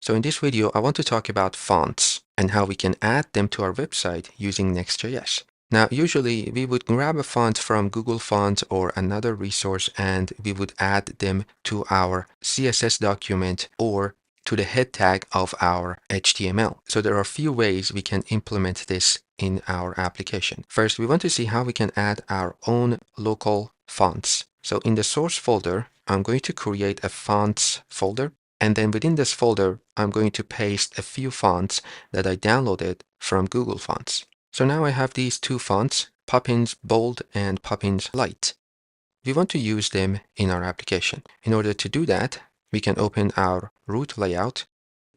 So in this video, I want to talk about fonts and how we can add them to our website using Next.js. Now, usually we would grab a font from Google Fonts or another resource and we would add them to our CSS document or to the head tag of our HTML. So there are a few ways we can implement this in our application. First, we want to see how we can add our own local fonts. So in the source folder, I'm going to create a fonts folder. And then within this folder, I'm going to paste a few fonts that I downloaded from Google Fonts. So now I have these two fonts, Poppins Bold and Poppins Light. We want to use them in our application. In order to do that, we can open our root layout.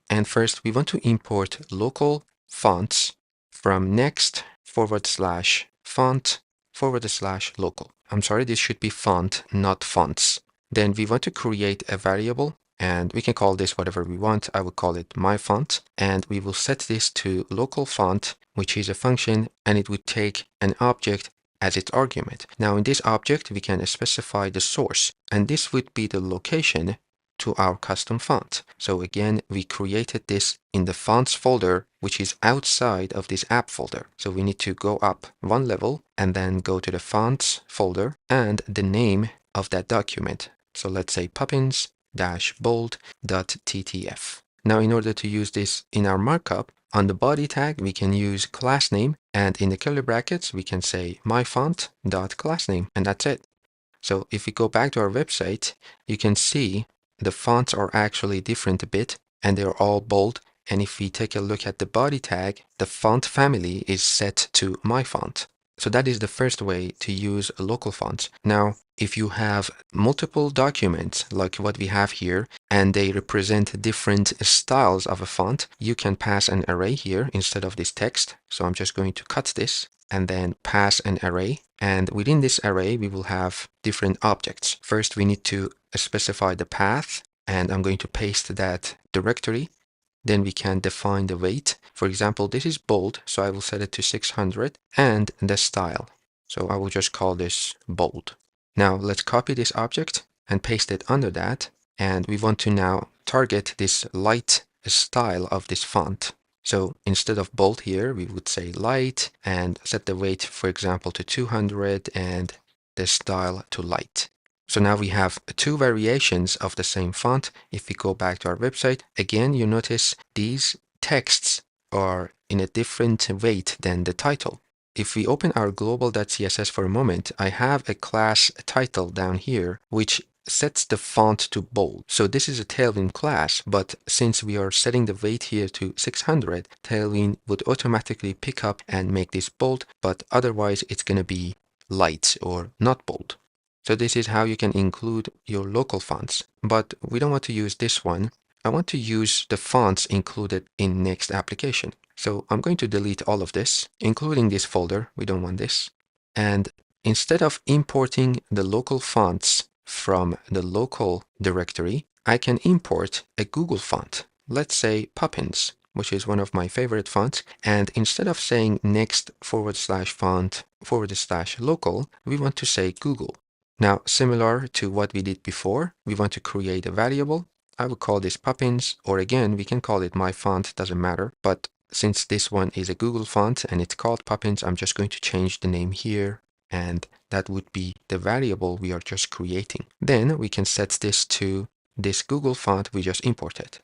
And first, we want to import local fonts from next/font/local. I'm sorry, this should be font, not fonts. Then we want to create a variable, and we can call this whatever we want. I will call it my font, and we will set this to local font, which is a function, and it would take an object as its argument. Now in this object, we can specify the source, and this would be the location to our custom font. So again, we created this in the fonts folder, which is outside of this app folder. So we need to go up one level and then go to the fonts folder and the name of that document. So let's say poppins-bold.ttf. Now, in order to use this in our markup, on the body tag, we can use class name, and in the curly brackets, we can say myfont.classname, and that's it. So if we go back to our website, you can see the fonts are actually different a bit, and they're all bold. And if we take a look at the body tag, the font family is set to my font. So that is the first way to use local fonts. Now, if you have multiple documents like what we have here, and they represent different styles of a font, you can pass an array here instead of this text. So I'm just going to cut this and then pass an array. And within this array, we will have different objects. First, we need to specify the path, and I'm going to paste that directory. Then we can define the weight. For example, this is bold, so I will set it to 600, and the style. So I will just call this bold. Now let's copy this object and paste it under that. And we want to now target this light style of this font. So instead of bold here, we would say light and set the weight, for example, to 200 and the style to light. So now we have two variations of the same font. If we go back to our website, again, you notice these texts are in a different weight than the title. If we open our global.css for a moment, I have a class title down here, which sets the font to bold. So this is a Tailwind class, but since we are setting the weight here to 600, Tailwind would automatically pick up and make this bold, but otherwise it's going to be light or not bold. So this is how you can include your local fonts, but we don't want to use this one. I want to use the fonts included in Next application. So I'm going to delete all of this, including this folder. We don't want this. And instead of importing the local fonts from the local directory, I can import a Google font. Let's say Poppins, which is one of my favorite fonts. And instead of saying next/font/local, we want to say Google. Now, similar to what we did before, we want to create a variable. I will call this Poppins, or again, we can call it my font, doesn't matter. But since this one is a Google font and it's called Poppins, I'm just going to change the name here, and that would be the variable we are just creating. Then we can set this to this Google font we just imported.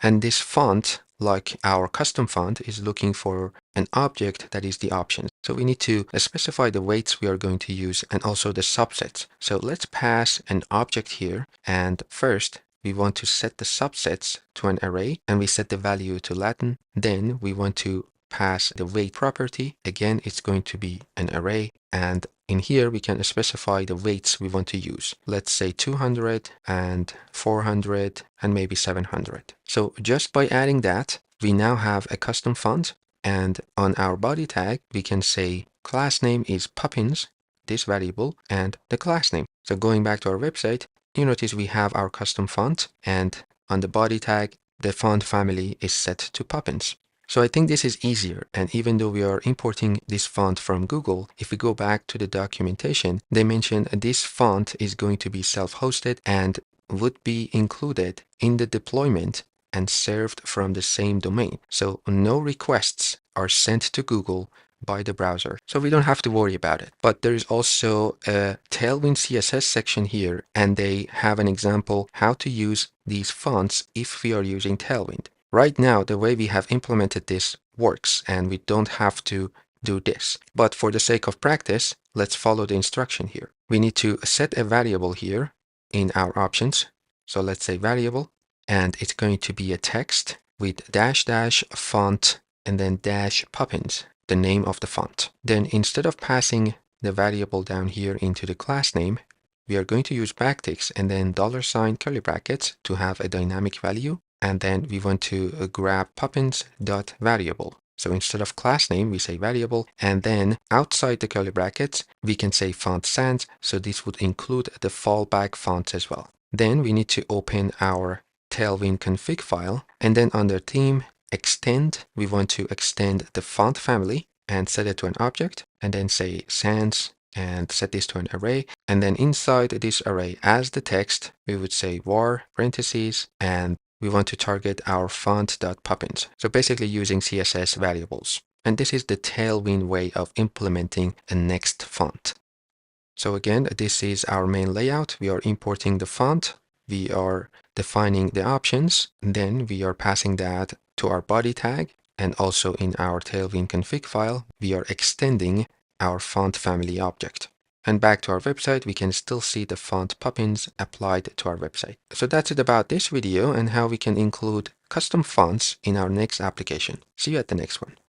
And this font, like our custom font, is looking for an object that is the option. So we need to specify the weights we are going to use and also the subsets. So let's pass an object here. And first, we want to set the subsets to an array, and we set the value to Latin. Then we want to pass the weight property. Again, it's going to be an array. And in here, we can specify the weights we want to use. Let's say 200 and 400 and maybe 700. So just by adding that, we now have a custom font. And on our body tag, we can say class name is Poppins, this variable, and the class name. So going back to our website, you notice we have our custom font, and on the body tag, the font family is set to Poppins. So I think this is easier, and even though we are importing this font from Google, if we go back to the documentation, they mention this font is going to be self-hosted and would be included in the deployment and served from the same domain. So no requests are sent to Google by the browser. So we don't have to worry about it. But there is also a Tailwind CSS section here, and they have an example how to use these fonts if we are using Tailwind. Right now, the way we have implemented this works, and we don't have to do this. But for the sake of practice, let's follow the instruction here. We need to set a variable here in our options. So let's say variable, and it's going to be a text with dash dash font and then dash Poppins, the name of the font. Then instead of passing the variable down here into the class name, we are going to use backticks and then $ curly brackets to have a dynamic value. And then we want to grab Poppins.variable. So instead of class name, we say variable, and then outside the curly brackets, we can say font sans. So this would include the fallback fonts as well. Then we need to open our Tailwind config file, and then under theme, extend, we want to extend the font family and set it to an object, and then say sans and set this to an array. And then inside this array as the text, we would say var parentheses, and we want to target our font.poppins. So basically using CSS variables. And this is the Tailwind way of implementing a Next font. So again, this is our main layout. We are importing the font. We are defining the options. And then we are passing that to our body tag. And also in our Tailwind config file, we are extending our font family object. And back to our website, we can still see the font Poppins applied to our website. So that's it about this video and how we can include custom fonts in our next application. See you at the next one.